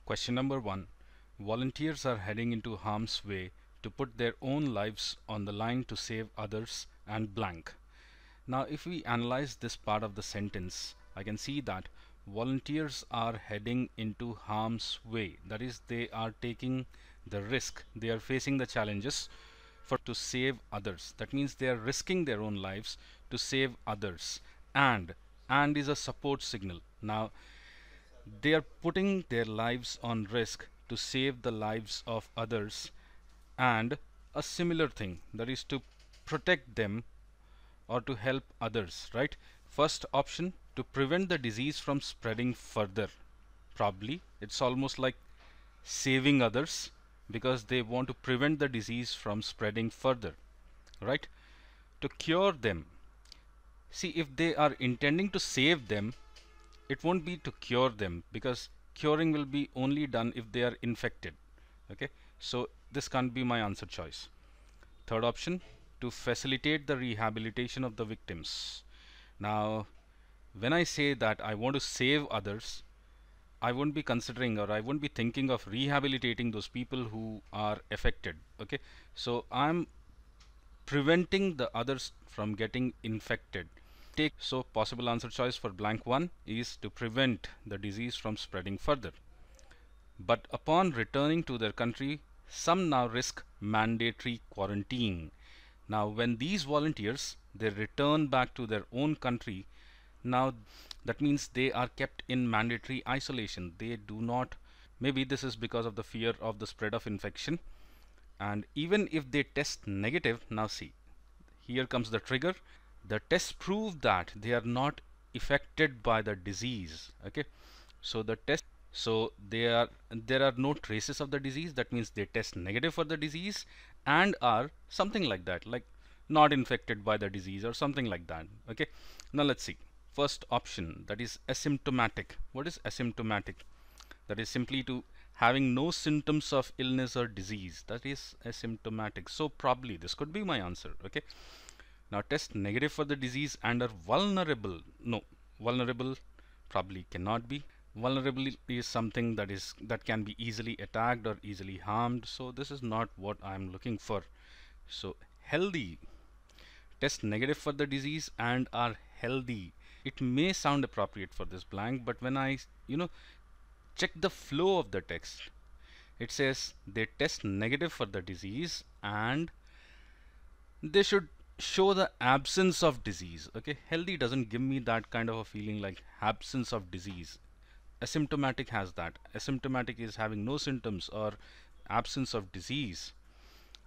Question number 1. Volunteers are heading into harm's way to put their own lives on the line to save others and blank. Now if we analyze this part of the sentence, I can see that volunteers are heading into harm's way. That is, they are taking the risk, they are facing the challenges to save others. That means they are risking their own lives to save others. And is a support signal. Now they are putting their lives on risk to save the lives of others, and a similar thing, that is to protect them or to help others, right? First option, to prevent the disease from spreading further. Probably it's almost like saving others because they want to prevent the disease from spreading further, right? To cure them. See, if they are intending to save them, it won't be to cure them, because curing will be only done if they are infected. Okay, so this can't be my answer choice. Third option, to facilitate the rehabilitation of the victims. Now when I say that I want to save others, I won't be considering, or I won't be thinking of rehabilitating those people who are affected. Okay, so I'm preventing the others from getting infected. So possible answer choice for blank 1 is to prevent the disease from spreading further. But upon returning to their country, some now risk mandatory quarantine. Now when these volunteers, they return back to their own country, now that means they are kept in mandatory isolation. They do not, maybe this is because of the fear of the spread of infection, and even if they test negative, now see, here comes the trigger. The tests prove that they are not affected by the disease. Okay, so there are no traces of the disease. That means they test negative for the disease and are something like that, like not infected by the disease or something like that. Okay, now let's see. First option, that is asymptomatic. What is asymptomatic? That is simply to having no symptoms of illness or disease. That is asymptomatic. So probably this could be my answer. Okay, now test negative for the disease and are vulnerable. No, vulnerable probably cannot be. Vulnerable is something that can be easily attacked or easily harmed. So this is not what I'm looking for. So healthy, test negative for the disease and are healthy. It may sound appropriate for this blank, but when I check the flow of the text, it says they test negative for the disease and they should show the absence of disease. Okay, healthy doesn't give me that kind of a feeling, like absence of disease. Asymptomatic has that. Asymptomatic is having no symptoms or absence of disease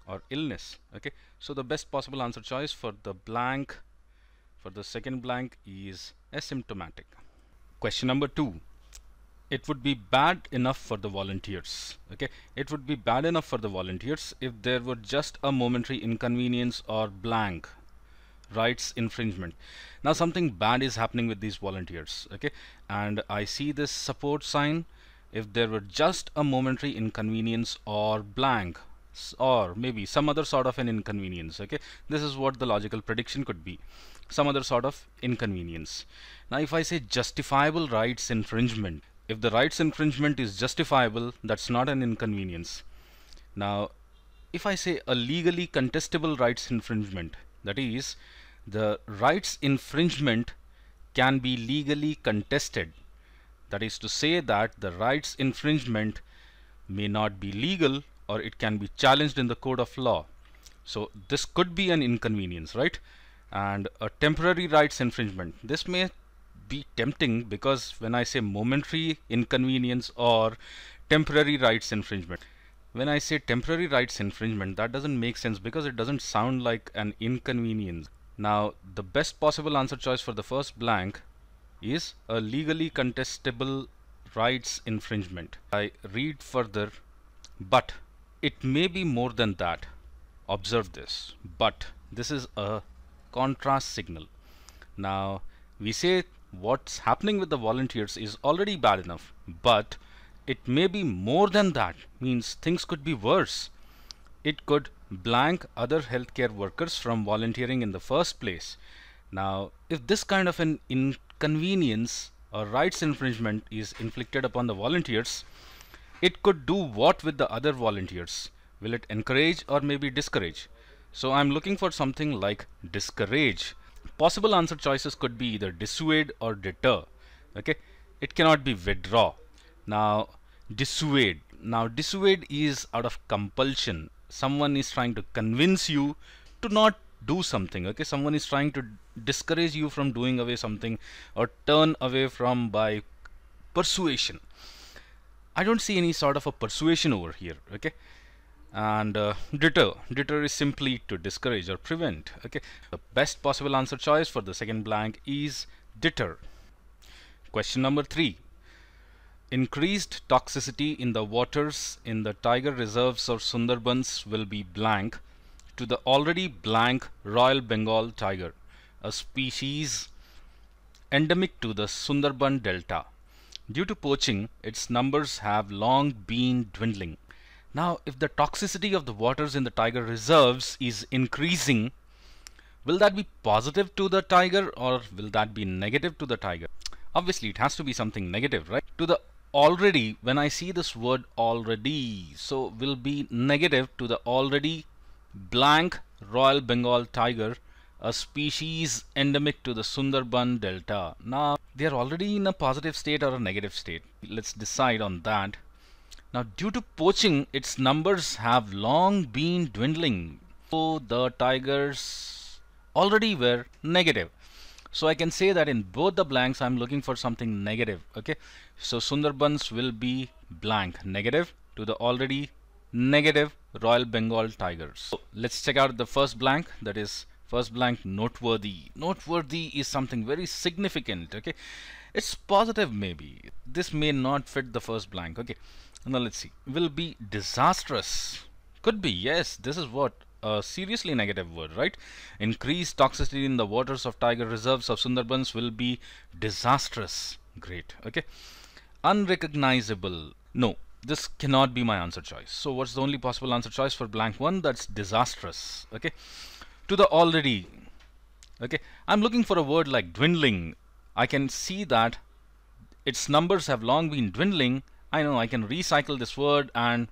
or illness. Okay, so the best possible answer choice for the blank, for the second blank, is asymptomatic. Question number 2. It would be bad enough for the volunteers. Okay, it would be bad enough for the volunteers if there were just a momentary inconvenience or blank rights infringement. Now something bad is happening with these volunteers. Okay, and I see this support sign. If there were just a momentary inconvenience or blank, or maybe some other sort of an inconvenience. Okay, this is what the logical prediction could be, some other sort of inconvenience. Now if I say justifiable rights infringement, if the rights infringement is justifiable, that's not an inconvenience. Now if I say a legally contestable rights infringement, that is, the rights infringement can be legally contested. That is to say that the rights infringement may not be legal, or it can be challenged in the court of law. So this could be an inconvenience, right? And a temporary rights infringement, this may be tempting, because when I say momentary inconvenience or temporary rights infringement, when I say temporary rights infringement, that doesn't make sense because it doesn't sound like an inconvenience. Now the best possible answer choice for the first blank is a legally contestable rights infringement. I read further, but it may be more than that. Observe this, but this is a contrast signal. Now we say what's happening with the volunteers is already bad enough, but it may be more than that, means things could be worse. It could blank other healthcare workers from volunteering in the first place. Now if this kind of an inconvenience or rights infringement is inflicted upon the volunteers, It could do what with the other volunteers? Will it encourage or maybe discourage? So I'm looking for something like discourage. Possible answer choices could be either dissuade or deter. Okay, it cannot be withdraw. Now dissuade. Now dissuade is out of compulsion. Someone is trying to convince you to not do something. Okay, someone is trying to discourage you from doing away something or turn away from by persuasion. I don't see any sort of a persuasion over here. Okay, and deter is simply to discourage or prevent. Okay, the best possible answer choice for the second blank is deter. Question number 3. Increased toxicity in the waters in the tiger reserves or Sundarbans will be blank to the already blank Royal Bengal tiger, a species endemic to the Sundarban Delta. Due to poaching, its numbers have long been dwindling. Now, if the toxicity of the waters in the tiger reserves is increasing, will that be positive to the tiger or will that be negative to the tiger? Obviously, it has to be something negative, right? To the already, when I see this word already, so will be negative to the already blank Royal Bengal tiger, a species endemic to the Sundarban Delta. Now, they are already in a positive state or a negative state. Let's decide on that. Now, due to poaching, its numbers have long been dwindling. So, the tigers already were negative. So, I can say that in both the blanks, I'm looking for something negative. Okay. So, Sundarbans will be blank, negative to the already negative Royal Bengal tigers. So, let's check out the first blank, that is first blank, noteworthy. Noteworthy is something very significant. Okay, it's positive maybe. This may not fit the first blank. Okay, now let's see. Will be disastrous. Could be, yes. This is what a seriously negative word, right? Increased toxicity in the waters of tiger reserves of Sundarbans will be disastrous. Great. Okay, unrecognizable. No, this cannot be my answer choice. So what's the only possible answer choice for blank 1? That's disastrous. Okay, to the already. Okay, I'm looking for a word like dwindling. I can see that its numbers have long been dwindling. I know I can recycle this word and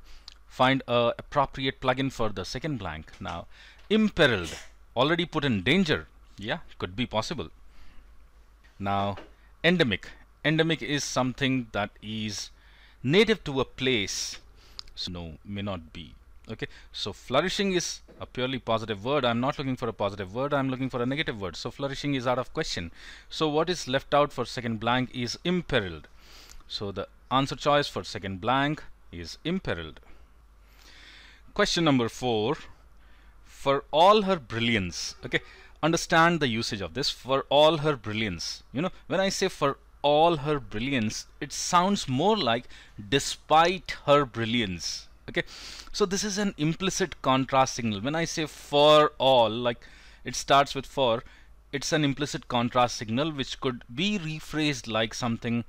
find a appropriate plugin for the second blank. Now, imperiled, already put in danger. Yeah, could be possible. Now, endemic. Endemic is something that is native to a place. So no, may not be. Okay, so flourishing is a purely positive word. I'm not looking for a positive word, I'm looking for a negative word. So flourishing is out of question. So what is left out for second blank is imperiled. So the answer choice for second blank is imperiled. Question number 4. For all her brilliance. Okay, understand the usage of this. For all her brilliance. You know, when I say for all her brilliance, it sounds more like despite her brilliance. Okay, so this is an implicit contrast signal. When I say for all, like it starts with for, it's an implicit contrast signal which could be rephrased like something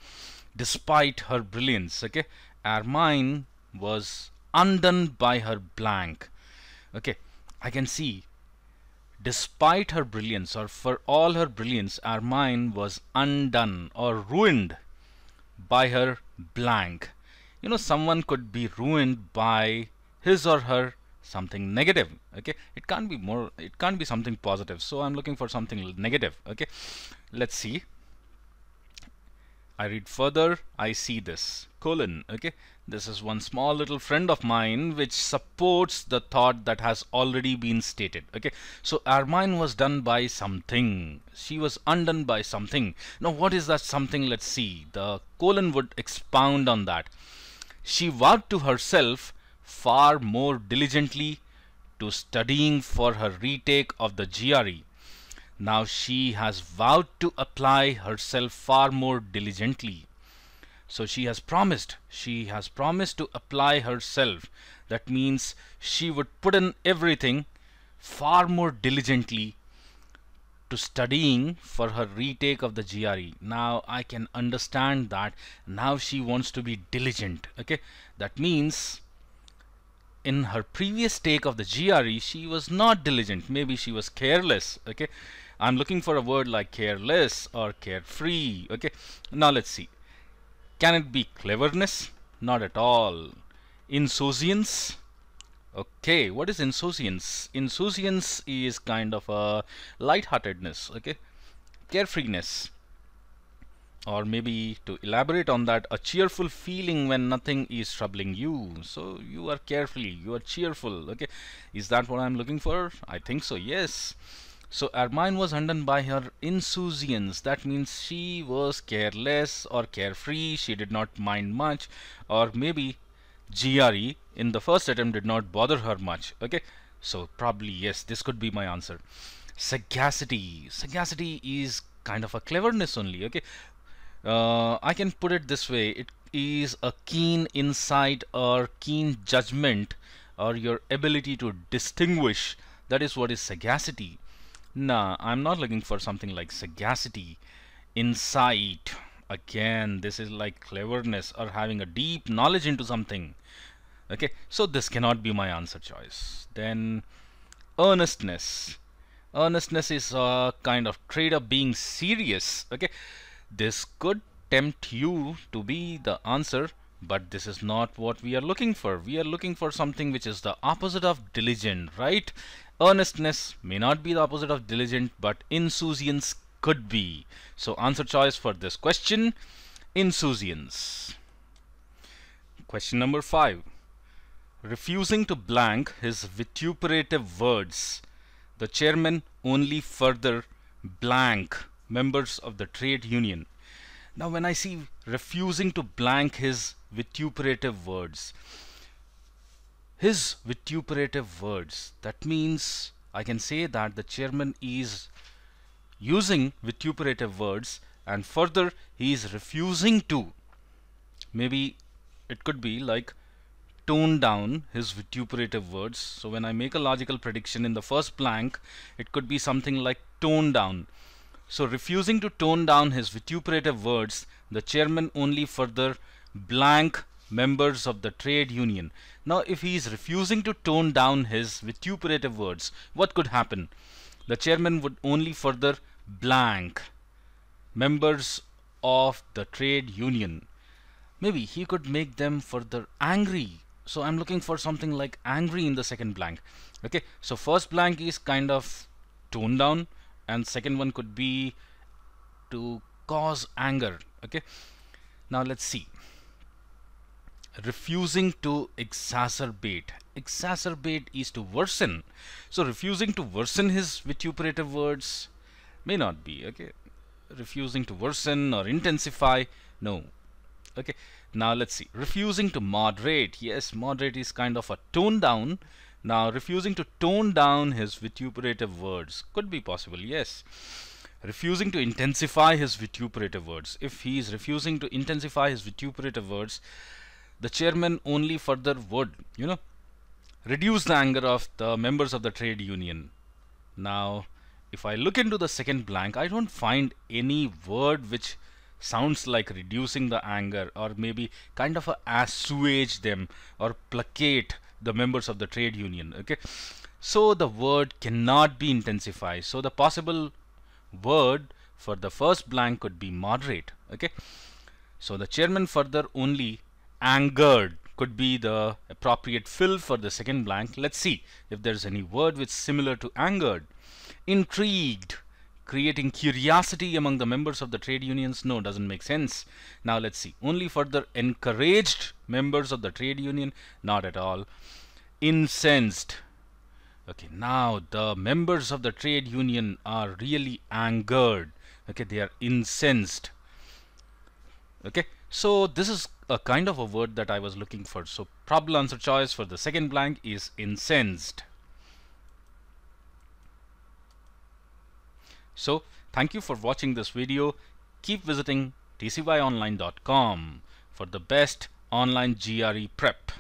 despite her brilliance. Okay, Ermine was undone by her blank. Okay, I can see despite her brilliance or for all her brilliance, Ermine was undone or ruined by her blank. You know, someone could be ruined by his or her something negative. Okay, it can't be more, it can't be something positive. So I'm looking for something negative. Okay, let's see. I read further, I see this colon. Okay, this is one small little friend of mine which supports the thought that has already been stated. Okay, so Ermine was done by something, she was undone by something. Now what is that something? Let's see. The colon would expound on that. She vowed to herself far more diligently to studying for her retake of the GRE. Now she has vowed to apply herself far more diligently. So she has promised to apply herself. That means she would put in everything far more diligently to studying for her retake of the GRE. Now I can understand that now she wants to be diligent. Okay, that means in her previous take of the GRE she was not diligent, maybe she was careless. Okay, I'm looking for a word like careless or carefree. Okay, now let's see. Can it be cleverness? Not at all. Insouciance. Okay, what is insouciance? Insouciance is kind of a lightheartedness, okay, carefreeness, or maybe to elaborate on that, a cheerful feeling when nothing is troubling you. So you are carefree, you are cheerful, okay. Is that what I'm looking for? I think so, yes. So Ermine was undone by her insouciance. That means she was careless or carefree, she did not mind much, or maybe GRE in the first attempt did not bother her much. Okay, so probably yes, this could be my answer. Sagacity. Sagacity is kind of a cleverness only. Okay, I can put it this way: it is a keen insight or keen judgment or your ability to distinguish. That is what is sagacity. Nah, I'm not looking for something like sagacity. Insight. Again, this is like cleverness or having a deep knowledge into something. Okay, so this cannot be my answer choice. Then earnestness. Earnestness is a kind of trait of being serious. Okay, this could tempt you to be the answer, but this is not what we are looking for. We are looking for something which is the opposite of diligent, right? Earnestness may not be the opposite of diligent, but insouciance could be. So answer choice for this question, insouciance. Question number 5. Refusing to blank his vituperative words, the chairman only further blank members of the trade union. Now when I see refusing to blank his vituperative words, that means I can say that the chairman is using vituperative words and further he is refusing to. Maybe it could be like tone down his vituperative words. So when I make a logical prediction in the first blank, it could be something like tone down. So refusing to tone down his vituperative words, the chairman only further blank members of the trade union. Now if he is refusing to tone down his vituperative words, what could happen? The chairman would only further blank members of the trade union. Maybe he could make them further angry. So I'm looking for something like angry in the second blank. Okay, so first blank is kind of tone down and second one could be to cause anger. Okay, now let's see. Refusing to exacerbate. Exacerbate is to worsen. So refusing to worsen his vituperative words may not be. Okay, refusing to worsen or intensify, no. Okay, now let's see. Refusing to moderate. Yes, moderate is kind of a tone down. Now refusing to tone down his vituperative words could be possible, yes. Refusing to intensify his vituperative words. If he is refusing to intensify his vituperative words, the chairman only further would, reduce the anger of the members of the trade union. Now if I look into the second blank, I don't find any word which sounds like reducing the anger or maybe kind of assuage them or placate the members of the trade union. Okay, so the word cannot be intensify. So the possible word for the first blank could be moderate. Okay, so the chairman further only angered could be the appropriate fill for the second blank. Let's see if there's any word which is similar to angered. Intrigued, creating curiosity among the members of the trade unions, no, doesn't make sense. Now let's see. Only further encouraged members of the trade union, not at all. Incensed. Okay, now the members of the trade union are really angered. Okay, they are incensed. Okay, so this is a kind of a word that I was looking for. So probable answer choice for the second blank is incensed. So thank you for watching this video. Keep visiting tcyonline.com for the best online GRE prep.